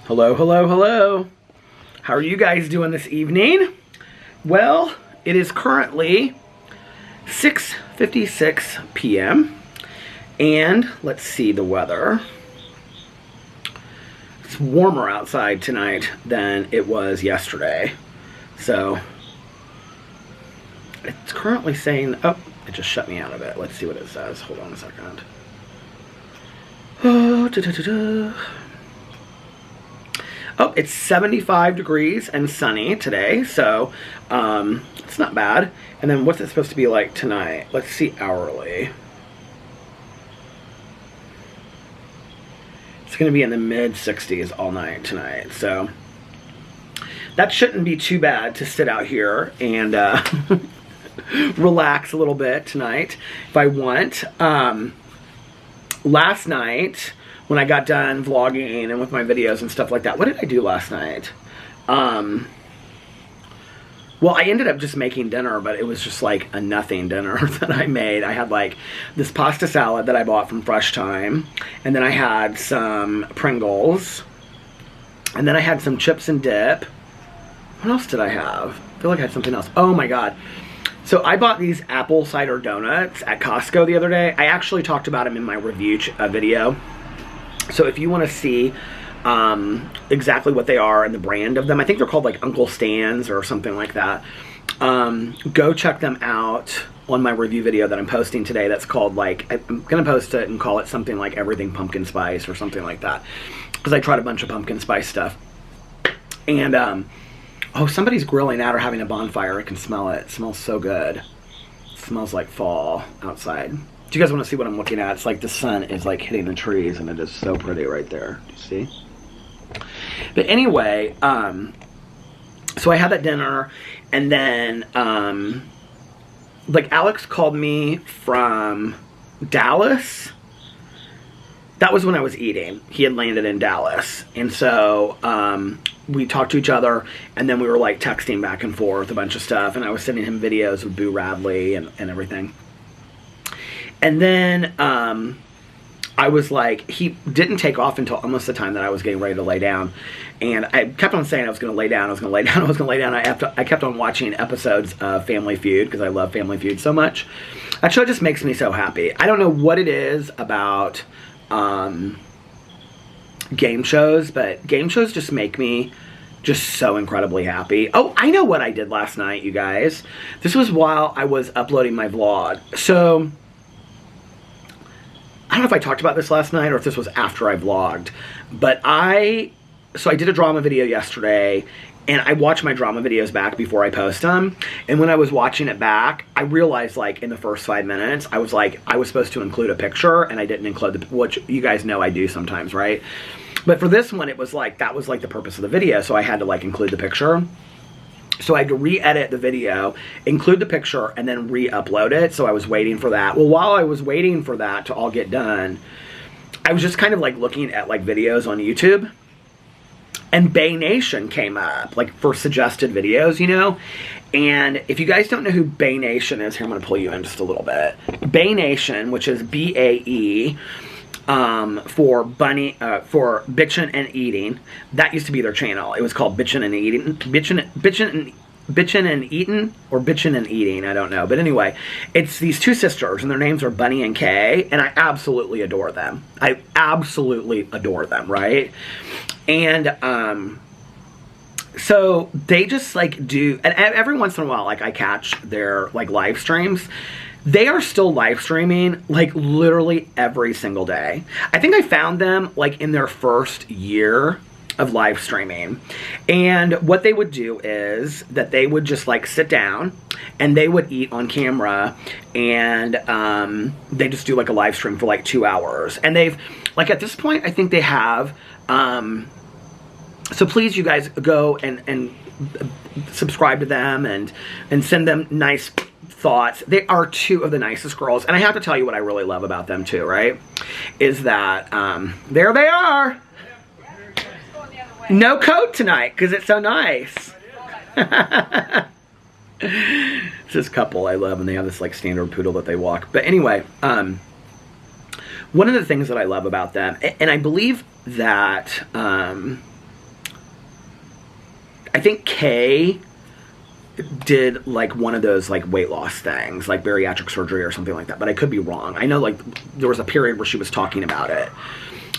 Hello, hello, hello. How are you guys doing this evening? Well, it is currently 6:56 p.m. and let's see the weather. It's warmer outside tonight than it was yesterday. So it's currently saying, oh, it just shut me out of it. Let's see what it says. Hold on a second. Oh, it's 75 degrees and sunny today, so it's not bad. And then what's it supposed to be like tonight? Let's see hourly. It's going to be in the mid-60s all night tonight, so that shouldn't be too bad to sit out here and relax a little bit tonight if I want. Last night, when I got done vlogging and with my videos and stuff like that, what did I do last night? Well, I ended up just making dinner, but it was just like a nothing dinner that I made. I had like this pasta salad that I bought from Fresh Time, and then I had some Pringles, and then I had some chips and dip. What else did I have? I feel like I had something else. Oh my god. So I bought these apple cider donuts at Costco the other day. I actually talked about them in my review video. So if you want to see exactly what they are and the brand of them, I think they're called like Uncle Stan's or something like that. Go check them out on my review video that I'm posting today. That's called like, I'm going to post it and call it something like Everything Pumpkin Spice or something like that. Because I tried a bunch of pumpkin spice stuff. And, oh, somebody's grilling out or having a bonfire. I can smell it. It smells so good. It smells like fall outside. Do you guys want to see what I'm looking at? It's like the sun is like hitting the trees and it is so pretty right there. Do you see? But anyway, so I had that dinner and then like Alex called me from Dallas. That was when I was eating. He had landed in Dallas. And so we talked to each other and then we were like texting back and forth a bunch of stuff, and I was sending him videos with Boo Radley and everything. And then I was like, he didn't take off until almost the time that I was getting ready to lay down. And I kept on saying I was going to lay down, I was going to lay down, I was going to lay down. I kept on watching episodes of Family Feud because I love Family Feud so much. That show just makes me so happy. I don't know what it is about game shows, but game shows just make me just so incredibly happy. Oh, I know what I did last night, you guys. This was while I was uploading my vlog. So I don't know if I talked about this last night or if this was after I vlogged, but I did a drama video yesterday, and I watch my drama videos back before I post them. And when I was watching it back, I realized like in the first 5 minutes, I was like, I was supposed to include a picture and I didn't include which you guys know I do sometimes, right? But for this one, it was like, that was like the purpose of the video. So I had to like include the picture. So I had to re-edit the video, include the picture, and then re-upload it. So I was waiting for that. Well, while I was waiting for that to all get done, I was just kind of like looking at like videos on YouTube. And Bay Nation came up, like for suggested videos, you know? And if you guys don't know who Bay Nation is, here, I'm going to pull you in just a little bit. Bay Nation, which is B-A-E, for Bitchin' and Eating. That used to be their channel. It was called Bitchin' and Eating. Bitchin' and Eatin', or Bitchin' and Eating, I don't know. But anyway, it's these two sisters, and their names are Bunny and Kay, and I absolutely adore them. I absolutely adore them, right? And, so they just like do, and every once in a while, like I catch their like live streams. They are still live streaming like literally every single day. I think I found them like in their first year of live streaming. And what they would do is that they would just like sit down and they would eat on camera, and they just do like a live stream for like 2 hours. And they've, like at this point, I think they have, so please you guys go and subscribe to them and send them nice thoughts. They are two of the nicest girls. And I have to tell you what I really love about them too, right? Is that, there they are. No coat tonight because it's so nice. It's this couple I love, and they have this like standard poodle that they walk. But anyway, one of the things that I love about them, and I believe that I think Kay did like one of those like weight loss things, like bariatric surgery or something like that, but I could be wrong. I know like there was a period where she was talking about it,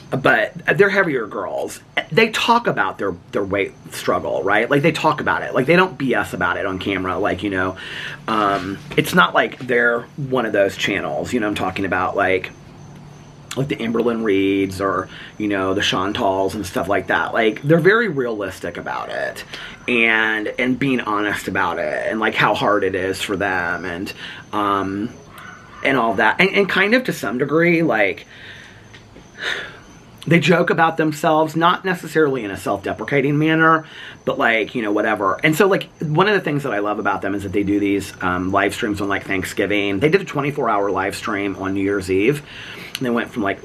but they're heavier girls. They talk about their weight struggle, right? Like they talk about it, like they don't BS about it on camera, like, you know, it's not like they're one of those channels, you know, I'm talking about like the Amberlynn Reeds or, you know, the Chantals and stuff like that. Like, they're very realistic about it and being honest about it and, like, how hard it is for them and all that. And kind of to some degree, like, they joke about themselves, not necessarily in a self-deprecating manner, but, like, you know, whatever. And so, like, one of the things that I love about them is that they do these live streams on, like, Thanksgiving. They did a 24-hour live stream on New Year's Eve. And they went from, like,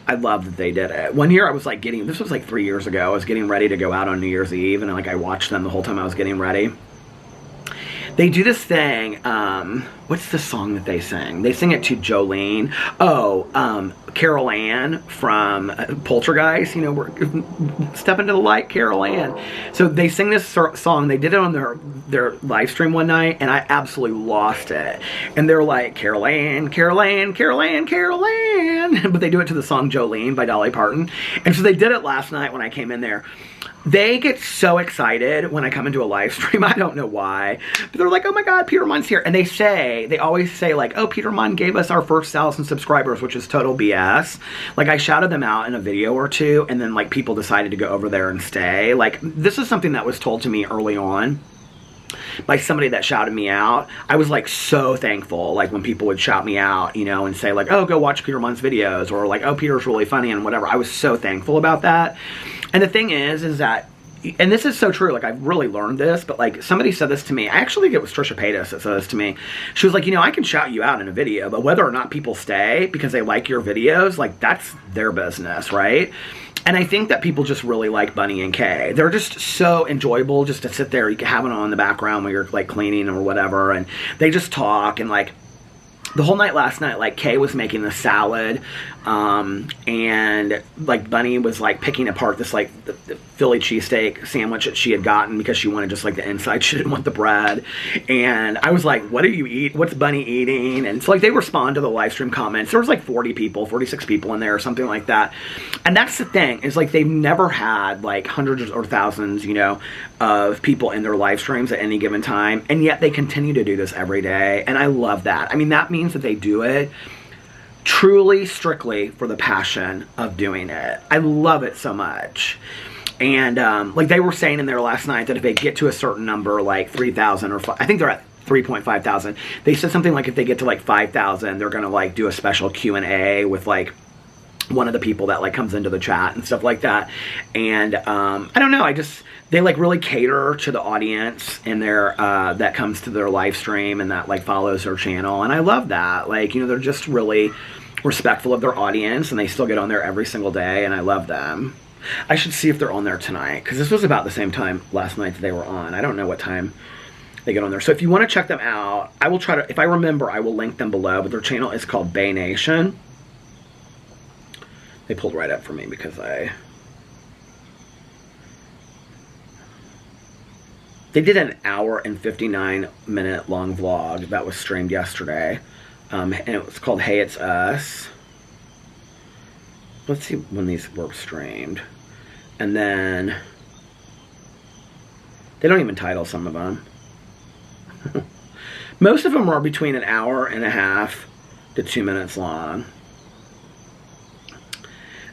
I love that they did it. One year I was, like, this was, like, 3 years ago. I was getting ready to go out on New Year's Eve, and, like, I watched them the whole time I was getting ready. They do this thing, what's the song that they sing? They sing it to Jolene. Oh, Carol Ann from Poltergeist, you know, we're Step Into the Light, Carol Ann. So they sing this song. They did it on their live stream one night, and I absolutely lost it. And they're like, Carol Ann, Carol Ann, Carol Ann, Carol Ann. But they do it to the song Jolene by Dolly Parton. And so they did it last night when I came in there. They get so excited when I come into a live stream. I don't know why. But they're like, oh my God, Peter Munn's here. And they always say like, oh, Peter Munn gave us our first 1,000 subscribers, which is total BS. Like, I shouted them out in a video or two, and then like people decided to go over there and stay. Like, this is something that was told to me early on by somebody that shouted me out. I was like so thankful, like when people would shout me out, you know, and say like, oh, go watch Peter Munn's videos, or like, oh, Peter's really funny and whatever. I was so thankful about that. And the thing is that, and this is so true, like I've really learned this, but like somebody said this to me. I actually think it was Trisha Paytas that said this to me. She was like, you know, I can shout you out in a video, but whether or not people stay because they like your videos, like that's their business, right? And I think that people just really like Bunny and Kay. They're just so enjoyable just to sit there. You can have it on in the background when you're like cleaning or whatever, and they just talk. And like the whole night last night, like Kay was making the salad, and like Bunny was like picking apart this like the Philly cheesesteak sandwich that she had gotten because she wanted just like the inside. She didn't want the bread. And I was like, what do you eat? What's Bunny eating? And so like they respond to the live stream comments. There was like 40 people, 46 people in there or something like that. And that's the thing, is like they've never had like hundreds or thousands, you know, of people in their live streams at any given time. And yet they continue to do this every day. And I love that. I mean, that means that they do it truly, strictly for the passion of doing it. I love it so much. And like they were saying in there last night that if they get to a certain number, like 3,000 or I think they're at 3.5 thousand. They said something like if they get to like 5,000, they're gonna like do a special Q&A with like one of the people that like comes into the chat and stuff like that. And I don't know, they like really cater to the audience in their that comes to their live stream and that like follows their channel. And I love that. Like, you know, they're just really respectful of their audience, and they still get on there every single day, and I love them. I should see if they're on there tonight, because this was about the same time last night that they were on. I don't know what time they get on there. So if you want to check them out, I will try to, if I remember, I will link them below, but their channel is called Bay Nation. They pulled right up for me because they did an hour and 59-minute long vlog that was streamed yesterday. And it was called Hey It's Us. Let's see when these were streamed. And then they don't even title some of them. Most of them are between an hour and a half to 2 minutes long.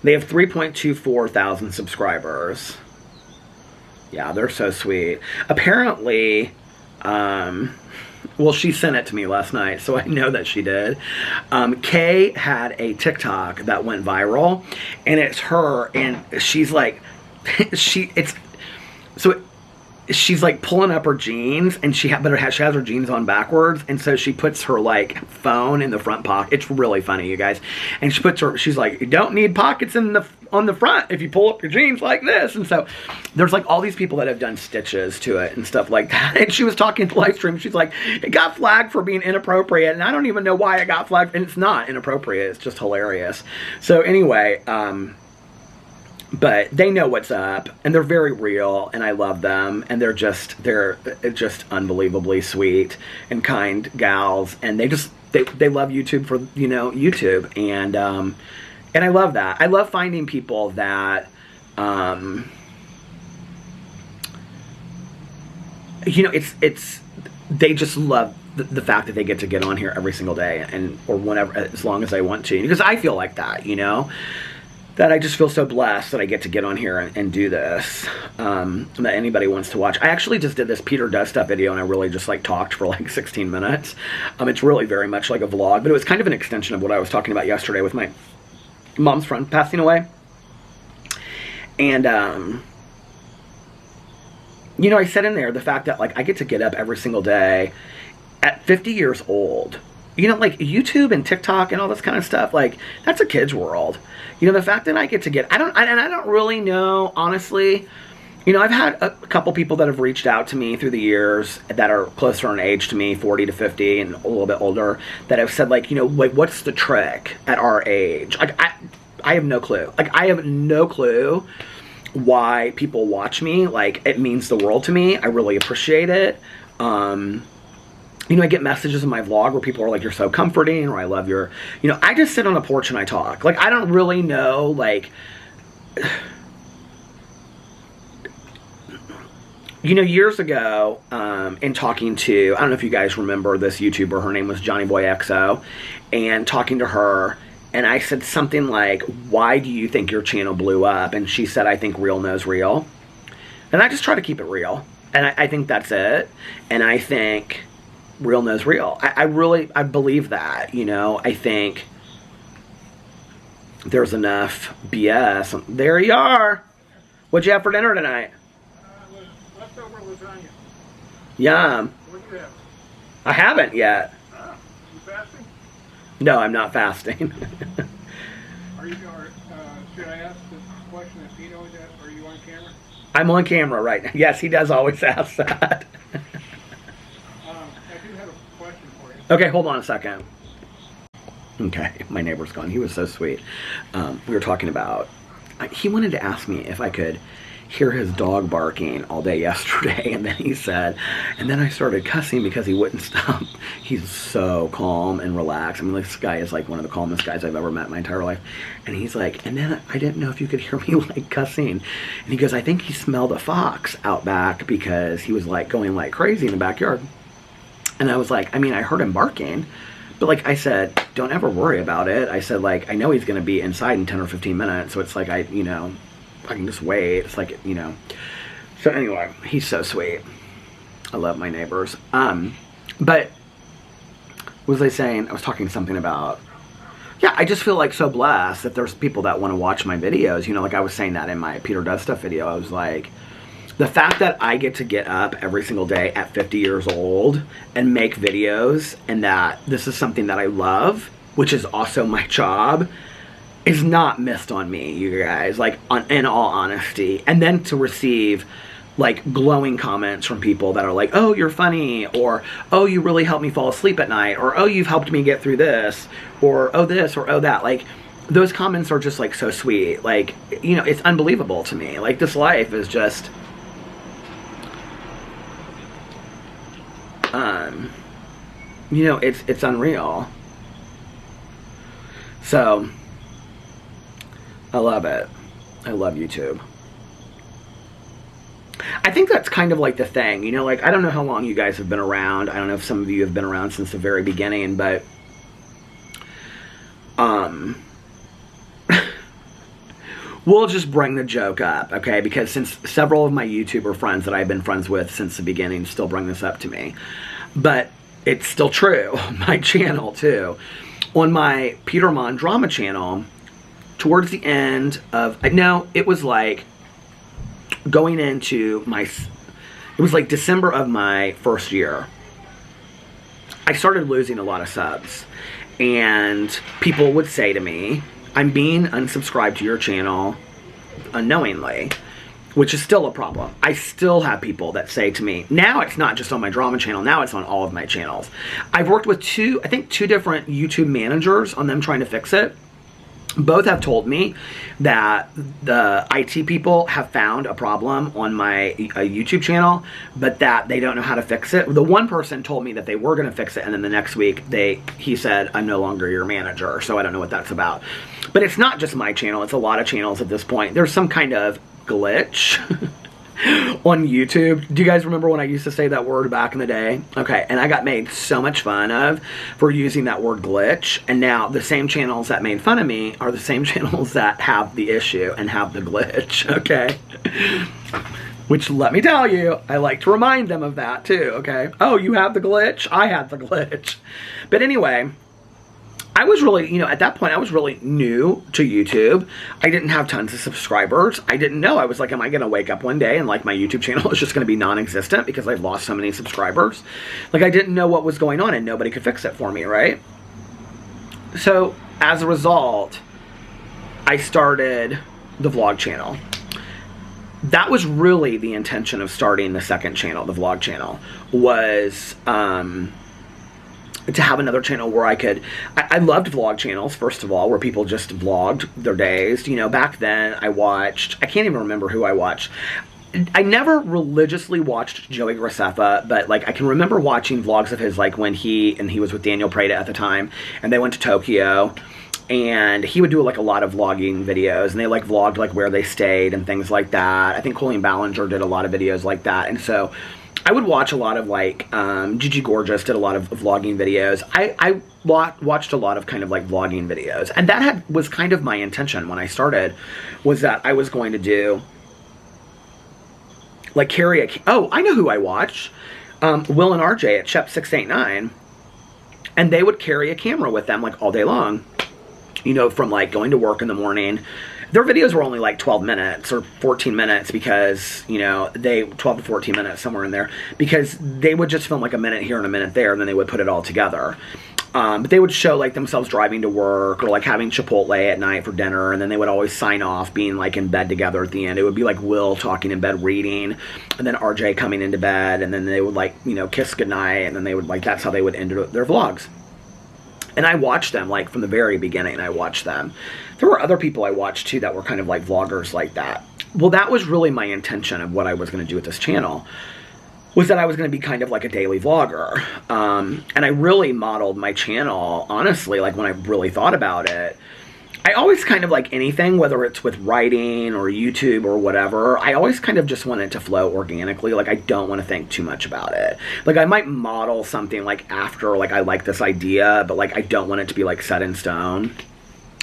They have 3.24 thousand subscribers. Yeah, they're so sweet. Apparently, well, she sent it to me last night, so I know that she did. Kay had a TikTok that went viral, and it's her, and she's like, she's like pulling up her jeans, and she has her jeans on backwards, and so she puts her like phone in the front pocket. It's really funny, you guys. And she's like, you don't need pockets on the front if you pull up your jeans like this. And so there's like all these people that have done stitches to it and stuff like that. And she was talking to the live stream. She's like, it got flagged for being inappropriate, and I don't even know why it got flagged. And it's not inappropriate. It's just hilarious. So anyway, But they know what's up, and they're very real, and I love them, and they're just unbelievably sweet and kind gals, and they love YouTube for, you know, YouTube, and I love that. I love finding people that, you know, they just love the fact that they get to get on here every single day, or whenever, as long as I want to, because I feel like that, you know, that I just feel so blessed that I get to get on here and do this, that anybody wants to watch. I actually just did this Peter Does Stuff video, and I really just like talked for like 16 minutes. It's really very much like a vlog, but it was kind of an extension of what I was talking about yesterday with my mom's friend passing away. And, you know, I said in there the fact that like I get to get up every single day at 50 years old. You know, like YouTube and TikTok and all this kind of stuff, like that's a kid's world. You know, the fact that I get to get, I don't really know, honestly. You know, I've had a couple people that have reached out to me through the years that are closer in age to me, 40 to 50 and a little bit older, that have said like, you know, like what's the trick at our age? Like I have no clue. Like I have no clue why people watch me. Like it means the world to me. I really appreciate it. You know, I get messages in my vlog where people are like, you're so comforting, or I love your, you know, I just sit on a porch and I talk. Like, I don't really know, like, you know, years ago, in talking to, I don't know if you guys remember this YouTuber, her name was Johnny Boy XO, and talking to her, and I said something like, why do you think your channel blew up? And she said, I think real knows real. And I just try to keep it real. And I think that's it. And I think real knows real. I believe that, you know. I think there's enough BS. There you are. What'd you have for dinner tonight? Leftover lasagna. Yum. What do you have? I haven't yet. You fasting? No, I'm not fasting. Should I ask the question that Pino is asked? Are you on camera? I'm on camera right now. Yes, he does always ask that. I do have a question for you. Okay, hold on a second. Okay, my neighbor's gone. He was so sweet. We were talking about, he wanted to ask me if I could hear his dog barking all day yesterday, and then he said, and then I started cussing because he wouldn't stop. He's so calm and relaxed. I mean, this guy is like one of the calmest guys I've ever met in my entire life. And he's like, and then I didn't know if you could hear me like cussing. And he goes, I think he smelled a fox out back because he was like going like crazy in the backyard. And I was like, I mean, I heard him barking, but like I said, don't ever worry about it. I said, like, I know he's going to be inside in 10 or 15 minutes. So it's like, I can just wait. It's like, you know. So anyway, he's so sweet. I love my neighbors. But what was I saying? I was talking something about, yeah, I just feel like so blessed that there's people that want to watch my videos. You know, like I was saying that in my Peter Does Stuff video. I was like, the fact that I get to get up every single day at 50 years old and make videos, and that this is something that I love, which is also my job, is not missed on me, you guys, like, in all honesty. And then to receive like glowing comments from people that are like, oh, you're funny, or oh, you really helped me fall asleep at night, or oh, you've helped me get through this, or oh this, or oh that. Like, those comments are just like so sweet. Like, you know, it's unbelievable to me. Like, this life is just you know, it's unreal. So I love it. I love YouTube. I think that's kind of like the thing, you know, like, I don't know how long you guys have been around. I don't know if some of you have been around since the very beginning, but we'll just bring the joke up, okay? Because since several of my YouTuber friends that I've been friends with since the beginning still bring this up to me. But it's still true on my channel, too. On my Peter Monn drama channel, towards the end of, no, it was like going into my, it was like December of my first year. I started losing a lot of subs. And people would say to me, I'm being unsubscribed to your channel unknowingly, which is still a problem. I still have people that say to me, now it's not just on my drama channel, now it's on all of my channels. I've worked with two different YouTube managers on them trying to fix it. both have told me that the IT people have found a problem on my YouTube channel, but that they don't know how to fix it. The one person told me that they were going to fix it, and then the next week he said, I'm no longer your manager, so I don't know what that's about. But it's not just my channel, it's a lot of channels at this point. There's some kind of glitch on YouTube. Do you guys remember when I used to say that word back in the day? Okay, and I got made so much fun of for using that word glitch, and now the same channels that made fun of me are the same channels that have the issue and have the glitch, okay? Which, let me tell you, I like to remind them of that too, okay? Oh, you have the glitch? I had the glitch. But anyway, I was really, at that point, I was really new to YouTube. I didn't have tons of subscribers. I didn't know. I was like, am I going to wake up one day and like my YouTube channel is just going to be non-existent because I've lost so many subscribers? Like, I didn't know what was going on and nobody could fix it for me, right? So, as a result, I started the vlog channel. That was really the intention of starting the second channel, the vlog channel, was to have another channel where I loved vlog channels, first of all, where people just vlogged their days. Back then I can't even remember who I watched. I never religiously watched Joey Graceffa, but like I can remember watching vlogs of his, like when he was with Daniel Prada at the time, and they went to Tokyo, and he would do like a lot of vlogging videos, and they like vlogged like where they stayed and things like that. I think Colleen Ballinger did a lot of videos like that, and so I would watch a lot of like, Gigi Gorgeous did a lot of vlogging videos. I watched a lot of kind of like vlogging videos. And that was kind of my intention when I started, was that I was going to do, like I know who I watched. Will and RJ at Shep689. And they would carry a camera with them like all day long. From like going to work in the morning. Their videos were only like 12 minutes or 14 minutes because, 12 to 14 minutes, somewhere in there, because they would just film like a minute here and a minute there, and then they would put it all together. But they would show like themselves driving to work or like having Chipotle at night for dinner, and then they would always sign off being like in bed together at the end. It would be like Will talking in bed reading, and then RJ coming into bed, and then they would like, kiss goodnight, and then they would like, that's how they would end their vlogs. And I watched them, like, from the very beginning, I watched them. There were other people I watched, too, that were kind of like vloggers like that. Well, that was really my intention of what I was going to do with this channel, was that I was going to be kind of like a daily vlogger. And I really modeled my channel, honestly, like when I really thought about it. I always kind of like anything, whether it's with writing or YouTube or whatever, I always kind of just want it to flow organically. Like, I don't want to think too much about it. Like, I might model something like after, like, I like this idea, but like, I don't want it to be like set in stone.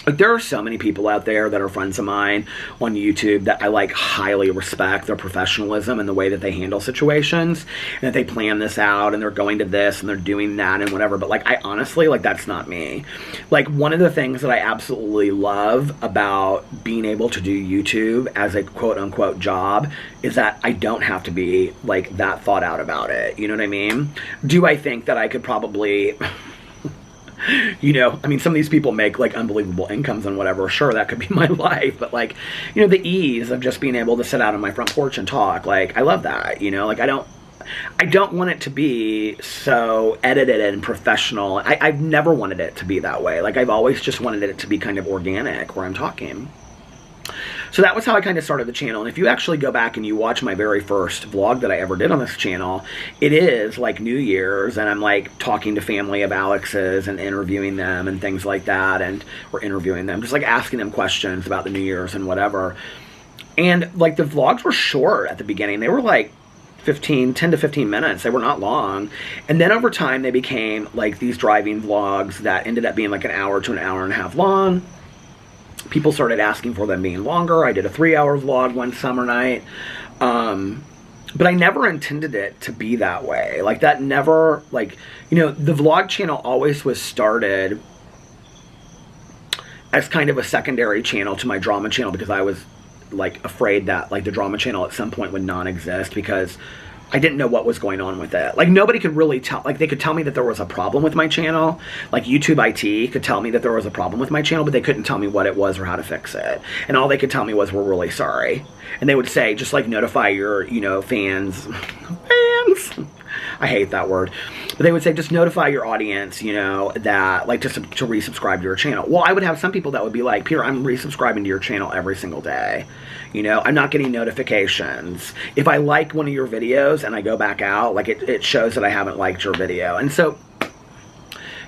Like, there are so many people out there that are friends of mine on YouTube that I, like, highly respect their professionalism and the way that they handle situations, and that they plan this out, and they're going to this, and they're doing that, and whatever, but, like, I honestly, like, that's not me. Like, one of the things that I absolutely love about being able to do YouTube as a quote-unquote job is that I don't have to be, like, that thought out about it, you know what I mean? Do I think that I could probably... I mean, some of these people make, like, unbelievable incomes and whatever. Sure, that could be my life. But, like, the ease of just being able to sit out on my front porch and talk, like, I love that, Like, I don't want it to be so edited and professional. I've never wanted it to be that way. Like, I've always just wanted it to be kind of organic where I'm talking. So that was how I kind of started the channel. And if you actually go back and you watch my very first vlog that I ever did on this channel, it is like New Year's, and I'm like talking to family of Alex's and interviewing them and things like that, and we're interviewing them, just like asking them questions about the New Year's and whatever. And like the vlogs were short at the beginning. They were like 10 to 15 minutes. They were not long. And then over time they became like these driving vlogs that ended up being like an hour to an hour and a half long. People started asking for them being longer. I did a 3-hour vlog one summer night. But I never intended it to be that way. Like, that never, like, the vlog channel always was started as kind of a secondary channel to my drama channel, because I was, like, afraid that, like, the drama channel at some point would non-exist, because I didn't know what was going on with it. Like, nobody could really tell. Like, they could tell me that there was a problem with my channel. Like, YouTube IT could tell me that there was a problem with my channel, but they couldn't tell me what it was or how to fix it. And all they could tell me was, we're really sorry. And they would say, just, like, notify your, fans. I hate that word. But they would say, just notify your audience, you know, that, like, just to resubscribe to your channel. Well, I would have some people that would be like, Peter, I'm resubscribing to your channel every single day. You know, I'm not getting notifications. If I like one of your videos and I go back out, like, it shows that I haven't liked your video. And so,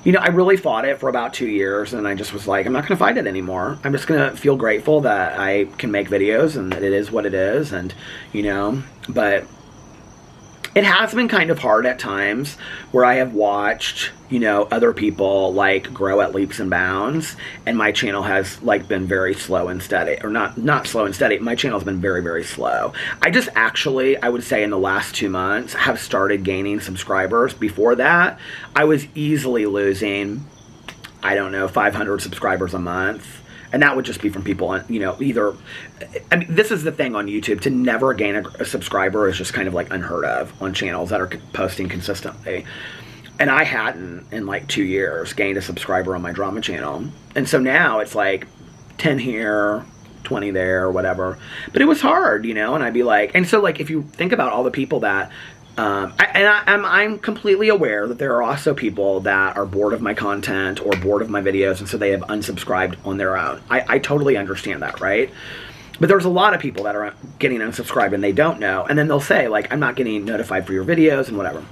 you know, I really fought it for about 2 years, and I just was like, I'm not going to fight it anymore. I'm just going to feel grateful that I can make videos and that it is what it is, and, you know, but it has been kind of hard at times where I have watched, you know, other people, like, grow at leaps and bounds, and my channel has, like, been very slow and steady. Or not slow and steady. My channel has been very, very slow. I just actually, I would say in the last 2 months, have started gaining subscribers. Before that, I was easily losing, I don't know, 500 subscribers a month. And that would just be from people, you know, either, I mean, this is the thing on YouTube, to never gain a subscriber is just kind of like unheard of on channels that are posting consistently. And I hadn't, in like 2 years, gained a subscriber on my drama channel. And so now it's like 10 here, 20 there, whatever. But it was hard, you know, and I'd be like, and so like if you think about all the people that, I'm completely aware that there are also people that are bored of my content or bored of my videos, and so they have unsubscribed on their own. I totally understand that, right? But there's a lot of people that are getting unsubscribed and they don't know, and then they'll say, like, I'm not getting notified for your videos and whatever.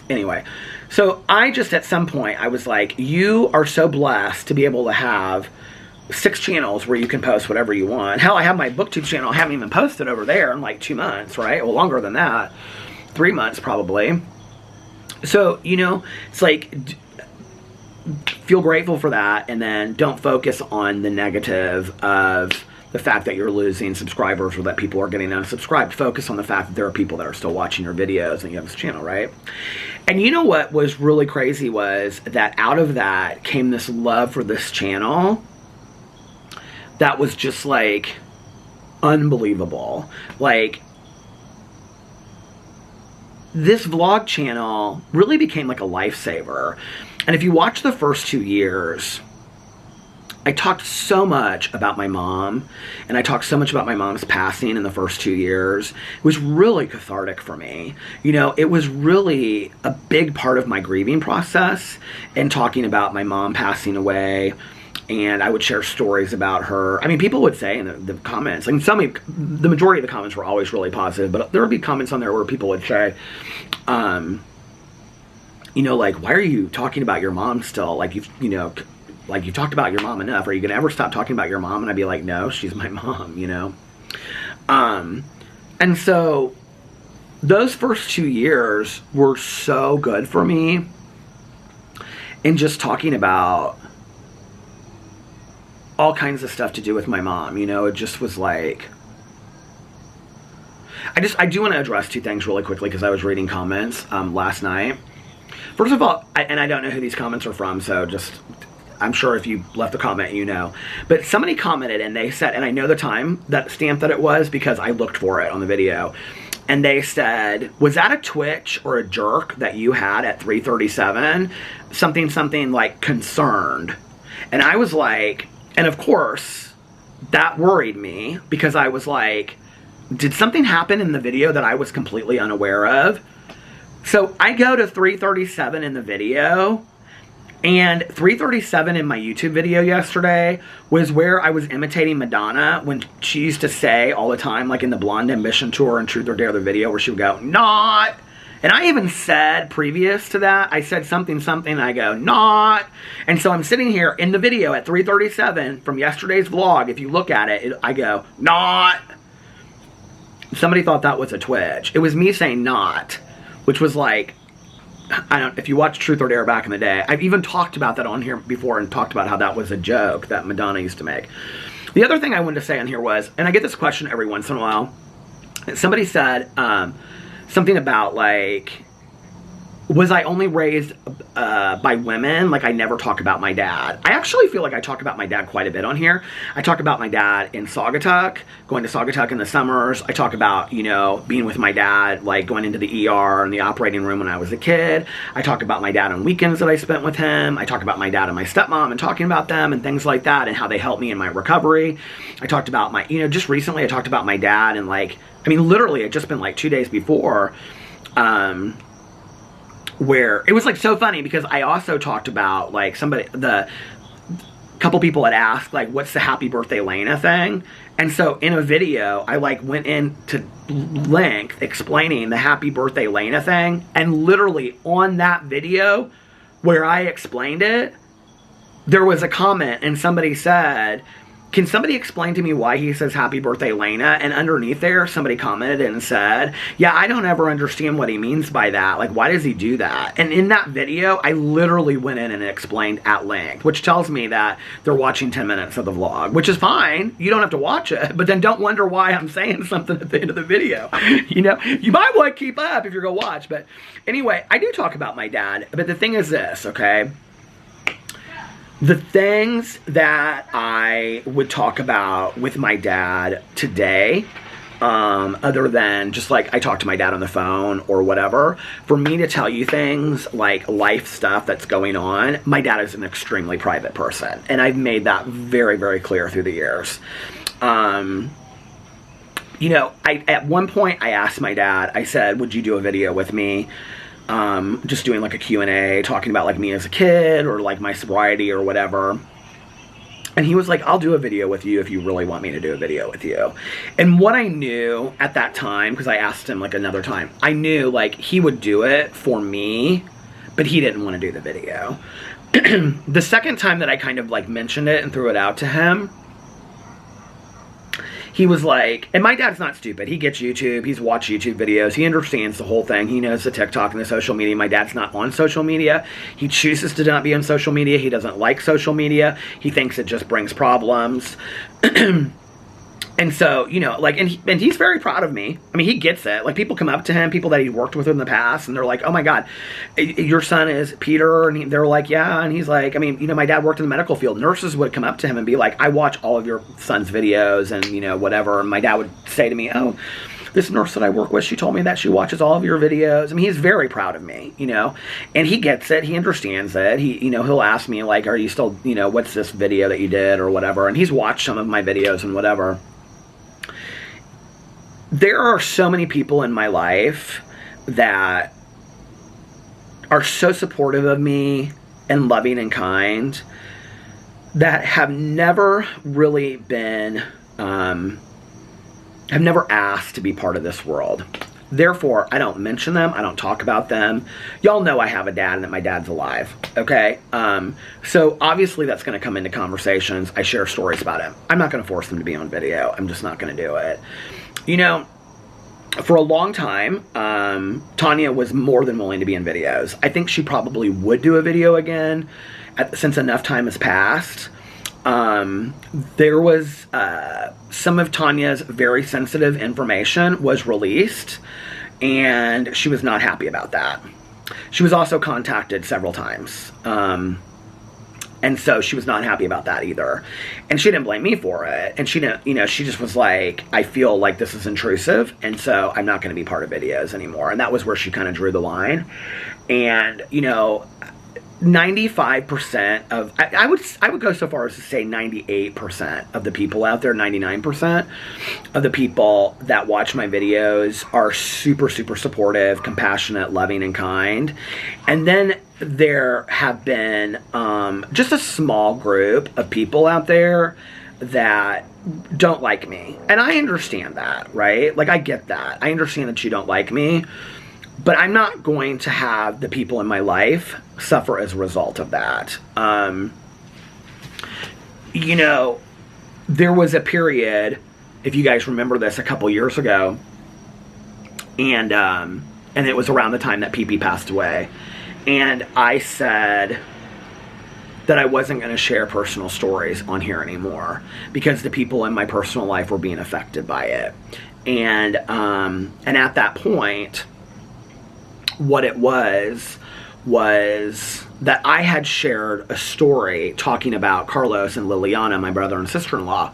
Anyway, so I just, at some point, I was like, you are so blessed to be able to have 6 channels where you can post whatever you want. Hell, I have my BookTube channel. I haven't even posted over there in like 2 months, right? Well, longer than that. 3 months probably. So, you know, it's like, feel grateful for that, and then don't focus on the negative of the fact that you're losing subscribers or that people are getting unsubscribed. Focus on the fact that there are people that are still watching your videos and you have this channel, right? And you know what was really crazy was that out of that came this love for this channel that was just like unbelievable. Like, this vlog channel really became like a lifesaver. And if you watch the first 2 years, I talked so much about my mom, and I talked so much about my mom's passing in the first 2 years. It was really cathartic for me. You know, it was really a big part of my grieving process, and talking about my mom passing away. And I would share stories about her. I mean, people would say in the comments, like the majority of the comments were always really positive, but there would be comments on there where people would say, you know, like, why are you talking about your mom still? Like, you've talked about your mom enough. Are you going to ever stop talking about your mom? And I'd be like, no, she's my mom, you know? And so those first 2 years were so good for me in just talking about all kinds of stuff to do with my mom. You know, it just was like, I do want to address 2 things really quickly because I was reading comments last night. First of all, and I don't know who these comments are from, so just, I'm sure if you left a comment, you know. But somebody commented and they said, and I know the time that stamp that it was because I looked for it on the video. And they said, was that a twitch or a jerk that you had at 3:37? Something like concerned. And I was like, and of course, that worried me because I was like, did something happen in the video that I was completely unaware of? So I go to 3:37 in the video, and 3:37 in my YouTube video yesterday was where I was imitating Madonna when she used to say all the time, like in the Blonde Ambition tour and Truth or Dare the video, where she would go, not. And I even said previous to that, I said something, I go, not. And so I'm sitting here in the video at 3:37 from yesterday's vlog. If you look at it, I go, not. Somebody thought that was a twitch. It was me saying not, which was like, if you watch Truth or Dare back in the day, I've even talked about that on here before and talked about how that was a joke that Madonna used to make. The other thing I wanted to say on here was, and I get this question every once in a while, somebody said something about like, was I only raised by women? Like, I never talk about my dad. I actually feel like I talk about my dad quite a bit on here. I talk about my dad in Saugatuck, going to Saugatuck in the summers. I talk about, you know, being with my dad, like going into the ER and the operating room when I was a kid. I talk about my dad on weekends that I spent with him. I talk about my dad and my stepmom and talking about them and things like that and how they helped me in my recovery. I talked about my, you know, just recently I talked about my dad and like, I mean, literally it had just been like 2 days before, where it was like so funny because I also talked about like the couple people had asked like, what's the happy birthday Lena thing? And so in a video, I like went into length explaining the happy birthday Lena thing. And literally on that video where I explained it, there was a comment and somebody said, can somebody explain to me why he says happy birthday Lena? And underneath there, somebody commented and said, yeah, I don't ever understand what he means by that. Like, why does he do that? And in that video, I literally went in and explained at length, which tells me that they're watching 10 minutes of the vlog, which is fine. You don't have to watch it, but then don't wonder why I'm saying something at the end of the video. You know, you might want to keep up if you're going to watch. But anyway, I do talk about my dad. But the thing is this, okay? The things that I would talk about with my dad today, other than just like I talk to my dad on the phone or whatever, for me to tell you things like life stuff that's going on, my dad is an extremely private person. And I've made that very, very clear through the years. You know, at one point I asked my dad, I said, would you do a video with me? Just doing like a Q&A, talking about like me as a kid or like my sobriety or whatever. And he was like, I'll do a video with you if you really want me to do a video with you. And what I knew at that time, because I asked him like another time, I knew like he would do it for me, but he didn't want to do the video. The second time that I kind of like mentioned it and threw it out to him, he was like, and my dad's not stupid. He gets YouTube. He's watched YouTube videos. He understands the whole thing. He knows the TikTok and the social media. My dad's not on social media. He chooses to not be on social media. He doesn't like social media. He thinks it just brings problems. And so, you know, like, and he's very proud of me. I mean, he gets it. Like, people come up to him, people that he worked with in the past, and they're like, oh my God, your son is Peter? And they're like, yeah. And he's like, I mean, you know, my dad worked in the medical field. Nurses would come up to him and be like, I watch all of your son's videos and, you know, whatever. And my dad would say to me, oh, this nurse that I work with, she told me that she watches all of your videos. I mean, he's very proud of me, you know, and he gets it. He understands it. He, you know, he'll ask me like, are you still, you know, what's this video that you did or whatever? And he's watched some of my videos and whatever. There are so many people in my life that are so supportive of me and loving and kind that have never really been, have never asked to be part of this world. Therefore, I don't mention them. I don't talk about them. Y'all know I have a dad and that my dad's alive, okay? So obviously that's going to come into conversations. I share stories about him. I'm not going to force them to be on video. I'm just not going to do it. You know, for a long time, Tanya was more than willing to be in videos. I think she probably would do a video again since enough time has passed. There was some of Tanya's very sensitive information was released, and she was not happy about that. She was also contacted several times. And so she was not happy about that either. And she didn't blame me for it. And she didn't, you know, she just was like, I feel like this is intrusive. And so I'm not going to be part of videos anymore. And that was where she kind of drew the line. And, you know, 95% of, I would go so far as to say 98% of the people out there, 99% of the people that watch my videos are super, super supportive, compassionate, loving, and kind. And then there have been just a small group of people out there that don't like me. And I understand that, right? Like, I get that. I understand that you don't like me. But I'm not going to have the people in my life suffer as a result of that. You know, there was a period, if you guys remember this, a couple years ago, and it was around the time that PP passed away. And I said that I wasn't going to share personal stories on here anymore because the people in my personal life were being affected by it. And at that point, what it was that I had shared a story talking about Carlos and Liliana, my brother and sister-in-law,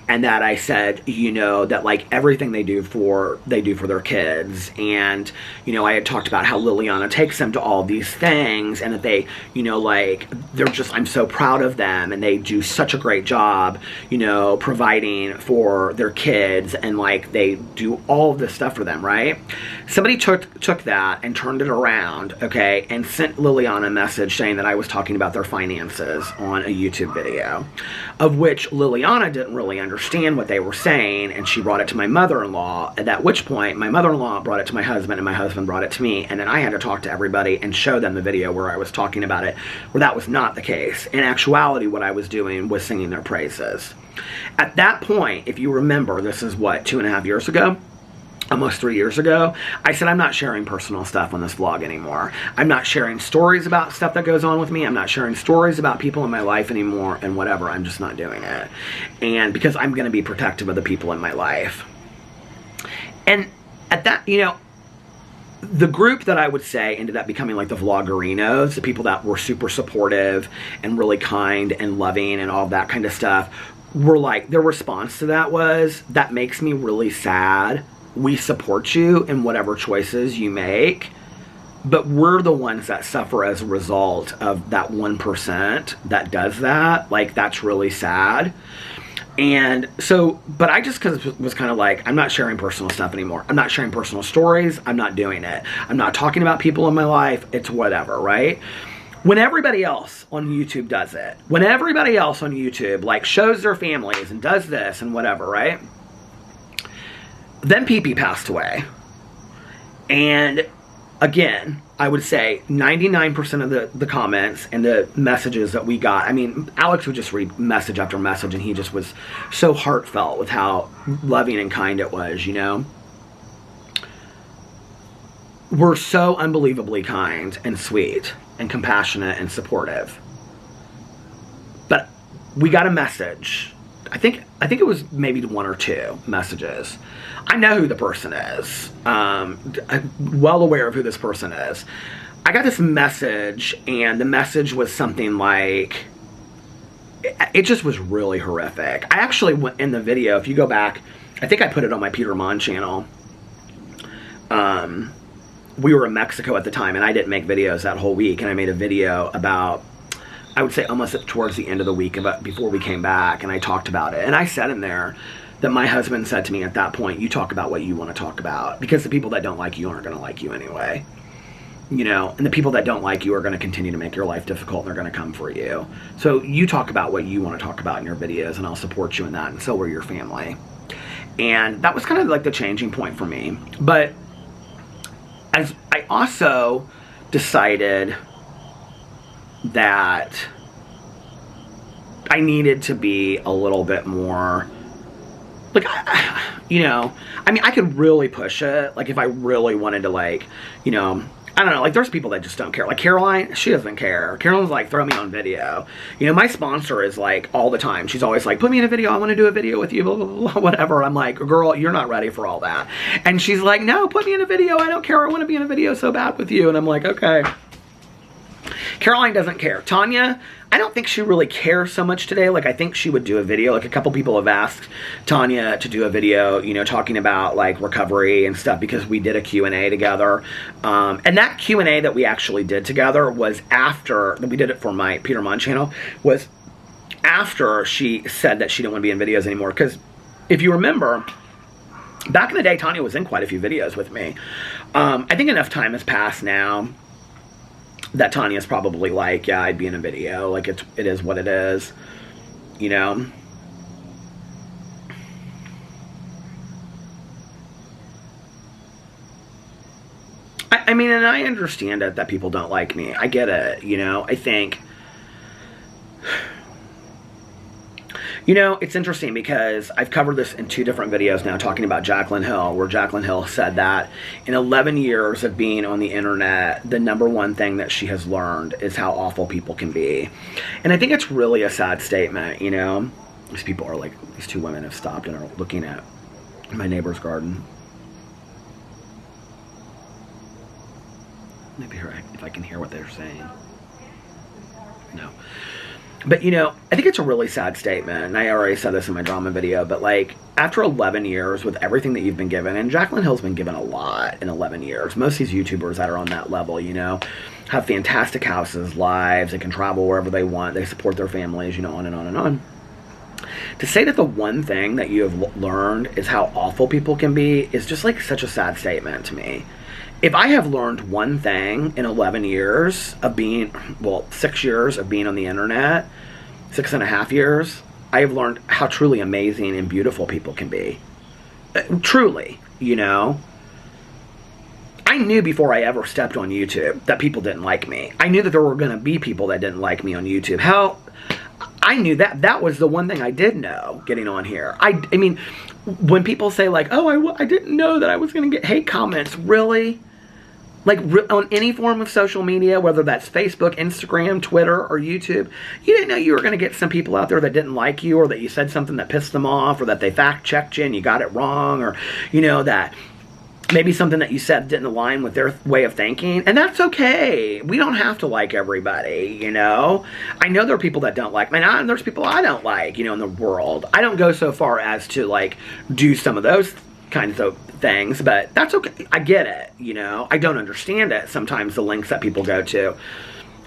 and that I said, you know, that like everything they do for their kids, and you know, I had talked about how Liliana takes them to all these things, and that they, you know, like they're just, I'm so proud of them, and they do such a great job, you know, providing for their kids, and like they do all of this stuff for them, right? Somebody took that and turned it around, okay, and sent Liliana a message saying that I was talking about their finances on a YouTube video, of which Liliana didn't really understand what they were saying, and she brought it to my mother-in-law, at which point my mother-in-law brought it to my husband, and my husband brought it to me, and then I had to talk to everybody and show them the video where I was talking about it, where that was not the case. In actuality, what I was doing was singing their praises. At that point, if you remember, this is what, 2.5 years ago? Almost 3 years ago, I said, I'm not sharing personal stuff on this vlog anymore. I'm not sharing stories about stuff that goes on with me. I'm not sharing stories about people in my life anymore, and whatever. I'm just not doing it. And because I'm going to be protective of the people in my life. And at that, you know, the group that I would say ended up becoming like the vloggerinos, the people that were super supportive and really kind and loving and all that kind of stuff, were like, their response to that was, that makes me really sad. We support you in whatever choices you make, but we're the ones that suffer as a result of that 1% that does that. Like, that's really sad. And so, but I just was kind of like, I'm not sharing personal stuff anymore. I'm not sharing personal stories. I'm not doing it. I'm not talking about people in my life. It's whatever, right? When everybody else on YouTube does it, when everybody else on YouTube like shows their families and does this and whatever, right? Then Pee-Pee passed away. And again, I would say 99% of the comments and the messages that we got, I mean, Alex would just read message after message, and he just was so heartfelt with how loving and kind it was, you know? We're so unbelievably kind and sweet and compassionate and supportive. But we got a message. I think it was maybe 1 or 2 messages. I know who the person is. I'm well aware of who this person is. I got this message, and the message was something like, it just was really horrific. I actually went in the video, if you go back, I think I put it on my Peter Monn channel. We were in Mexico at the time, and I didn't make videos that whole week, and I made a video about, I would say almost towards the end of the week, about before we came back, and I talked about it. And I said in there that my husband said to me at that point, you talk about what you want to talk about, because the people that don't like you aren't going to like you anyway. You know, and the people that don't like you are going to continue to make your life difficult, and they're going to come for you. So you talk about what you want to talk about in your videos, and I'll support you in that, and so will your family. And that was kind of like the changing point for me. But as I also decided that I needed to be a little bit more, like, you know, I mean, I could really push it, like, if I really wanted to, like, you know, I don't know, like, there's people that just don't care. Like, Caroline, she doesn't care. Caroline's like, throw me on video. You know, my sponsor is, like, all the time. She's always like, put me in a video. I want to do a video with you, blah, blah, blah, whatever. I'm like, girl, you're not ready for all that. And she's like, no, put me in a video. I don't care. I want to be in a video so bad with you. And I'm like, okay. Caroline doesn't care. Tanya, I don't think she really cares so much today. Like, I think she would do a video. Like, a couple people have asked Tanya to do a video, you know, talking about, like, recovery and stuff, because we did a Q&A together. And that Q&A that we actually did together was after, we did it for my Peter Monn channel, was after she said that she didn't want to be in videos anymore. Because if you remember, back in the day, Tanya was in quite a few videos with me. I think enough time has passed now that Tanya's probably like, yeah, I'd be in a video. Like, it is what it is, you know? I mean, and I understand it that people don't like me. I get it, you know? I think, you know, it's interesting because I've covered this in 2 different videos now, talking about Jaclyn Hill, where Jaclyn Hill said that in 11 years of being on the internet, the #1 thing that she has learned is how awful people can be. And I think it's really a sad statement, you know? These people are like, these 2 women have stopped and are looking at my neighbor's garden. Maybe if I can hear what they're saying. No. But, you know, I think it's a really sad statement, and I already said this in my drama video, but, like, after 11 years with everything that you've been given, and Jaclyn Hill's been given a lot in 11 years. Most of these YouTubers that are on that level, you know, have fantastic houses, lives, they can travel wherever they want, they support their families, you know, on and on and on. To say that the one thing that you have learned is how awful people can be is just, like, such a sad statement to me. If I have learned one thing in 11 years of being, well, 6 years of being on the internet, 6.5 years, I have learned how truly amazing and beautiful people can be. Truly, you know. I knew before I ever stepped on YouTube that people didn't like me. I knew that there were going to be people that didn't like me on YouTube. Hell, I knew that. That was the one thing I did know getting on here. I mean, when people say, like, oh, I didn't know that I was going to get hate comments, really? Like, on any form of social media, whether that's Facebook, Instagram, Twitter, or YouTube, you didn't know you were going to get some people out there that didn't like you, or that you said something that pissed them off, or that they fact-checked you and you got it wrong, or, you know, that maybe something that you said didn't align with their way of thinking. And that's okay. We don't have to like everybody, you know? I know there are people that don't like me, and there's people I don't like, you know, in the world. I don't go so far as to, like, do some of those kinds of things, but that's okay. I get it, you know? I don't understand it sometimes, the lengths that people go to,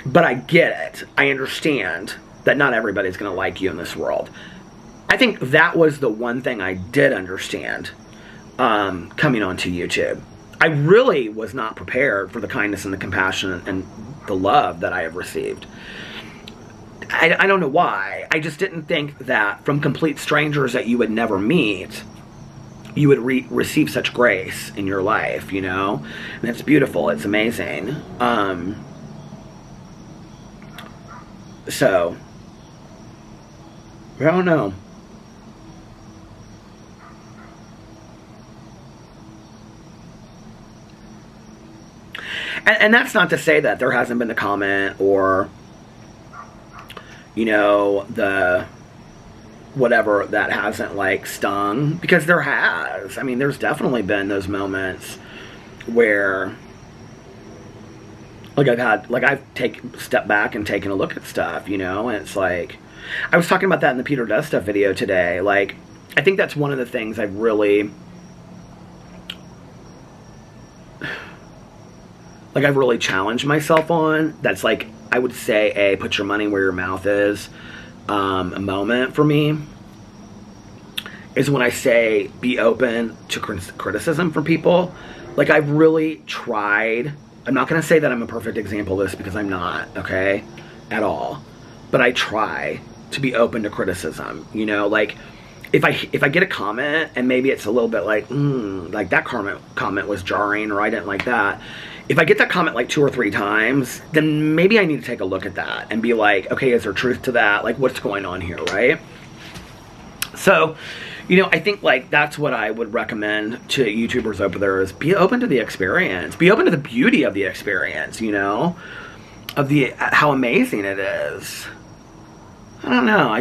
but I get it. I understand that not everybody's going to like you in this world. I think that was the one thing I did understand coming onto YouTube. I really was not prepared for the kindness and the compassion and the love that I have received. I don't know why. I just didn't think that from complete strangers that you would never meet, you would receive such grace in your life, you know? And it's beautiful. It's amazing. So, I don't know. And that's not to say that there hasn't been the comment or, you know, the whatever that hasn't, like, stung, because there has. I mean, there's definitely been those moments where, like, I've stepped back and taken a look at stuff, you know, and it's like, I was talking about that in the Peter Does Stuff video today. Like, I think that's one of the things I've really, like, I've really challenged myself on. That's, like, I would say put your money where your mouth is. A moment for me is when I say be open to criticism from people. Like, I've really tried. I'm not going to say that I'm a perfect example of this, because I'm not, okay, at all. But I try to be open to criticism. You know, like, if I get a comment and maybe it's a little bit like, like that comment was jarring, or I didn't like that. If I get that comment like 2 or 3 times, then maybe I need to take a look at that and be like, okay, is there truth to that? Like, what's going on here, right? So, you know, I think, like, that's what I would recommend to YouTubers over there, is be open to the experience. Be open to the beauty of the experience, you know? Of how amazing it is. I don't know,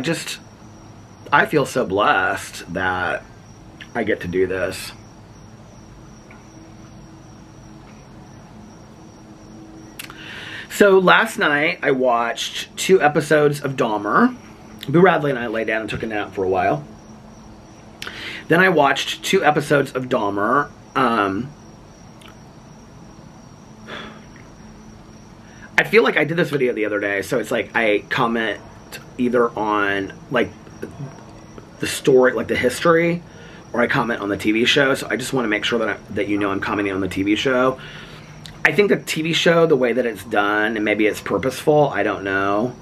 I feel so blessed that I get to do this. So last night I watched 2 episodes of Dahmer. Boo Radley and I laid down and took a nap for a while. Then I watched 2 episodes of Dahmer. I feel like I did this video the other day, so it's like I comment either on, like, the story, like the history, or I comment on the TV show. So I just want to make sure that you know I'm commenting on the TV show. I think the TV show, the way that it's done, and maybe it's purposeful, I don't know.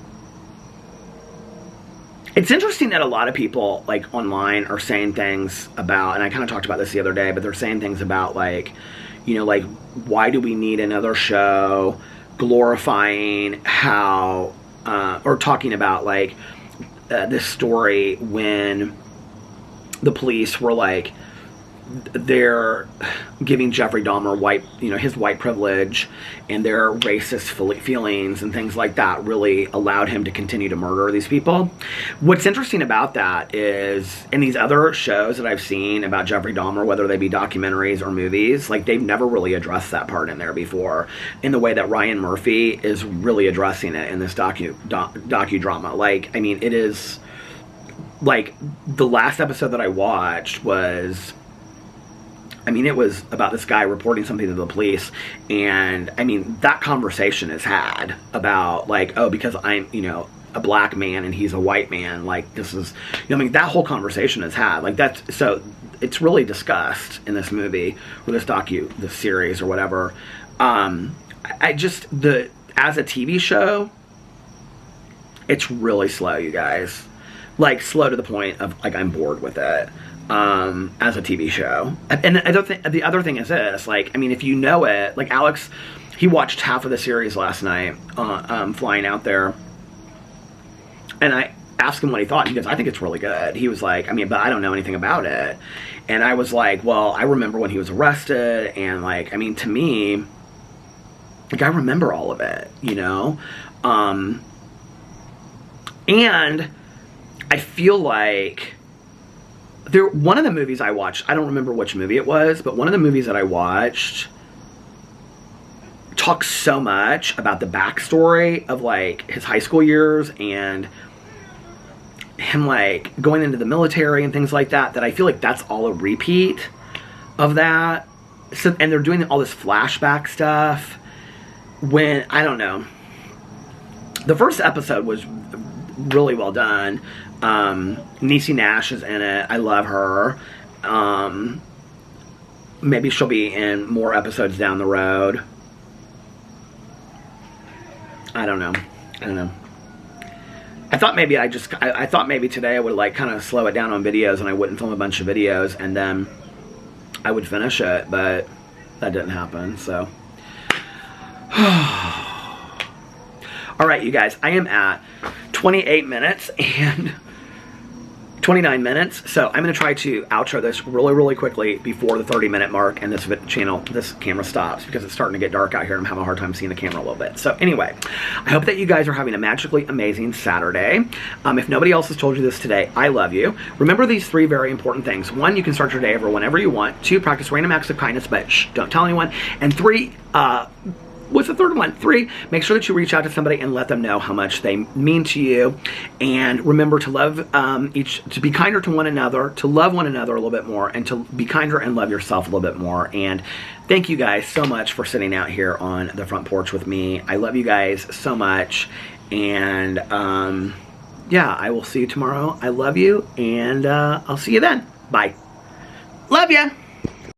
It's interesting that a lot of people, like, online are saying things about, and I kind of talked about this the other day, but they're saying things about, like, you know, like, why do we need another show glorifying how, or talking about, like, this story when the police were, like, they're giving Jeffrey Dahmer his white privilege and their racist feelings and things like that really allowed him to continue to murder these people. What's interesting about that is in these other shows that I've seen about Jeffrey Dahmer, whether they be documentaries or movies, like they've never really addressed that part in there before in the way that Ryan Murphy is really addressing it in this docudrama. Like, I mean, it is like the last episode that I watched was, I mean, it was about this guy reporting something to the police, and I mean, that conversation is had about like, oh, because I'm, a black man and he's a white man, like this is, I mean, that whole conversation is had, like that's, so it's really discussed in this movie or this series or whatever. I just, as a TV show, it's really slow, you guys, like slow to the point of like, I'm bored with it. As a TV show. And the other thing is this, like, I mean, if you know it, like Alex, he watched half of the series last night, flying out there, and I asked him what he thought. He goes, I think it's really good. He was like, I mean, but I don't know anything about it. And I was like, well, I remember when he was arrested, and like, I mean, to me, like, I remember all of it, and I feel like one of the movies I watched, I don't remember which movie it was, but one of the movies that I watched talks so much about the backstory of like his high school years and him like going into the military and things like that, that I feel like that's all a repeat of that. So, and they're doing all this flashback stuff when, I don't know, the first episode was really well done. Niecy Nash is in it. I love her. Maybe she'll be in more episodes down the road. I don't know. I thought maybe I thought maybe today I would like kind of slow it down on videos and I wouldn't film a bunch of videos and then I would finish it, but that didn't happen, so. All right, you guys, I am at 28 minutes and 29 minutes, so I'm going to try to outro this really, really quickly before the 30-minute mark and this camera stops because it's starting to get dark out here and I'm having a hard time seeing the camera a little bit. So anyway, I hope that you guys are having a magically amazing Saturday. If nobody else has told you this today, I love you. Remember these 3 very important things. 1, you can start your day over whenever you want. 2, practice random acts of kindness, but don't tell anyone. And 3, what's the third one? 3, make sure that you reach out to somebody and let them know how much they mean to you. And remember to love to be kinder to one another, to love one another a little bit more, and to be kinder and love yourself a little bit more. And thank you guys so much for sitting out here on the front porch with me. I love you guys so much. And yeah, I will see you tomorrow. I love you, and I'll see you then. Bye. Love ya.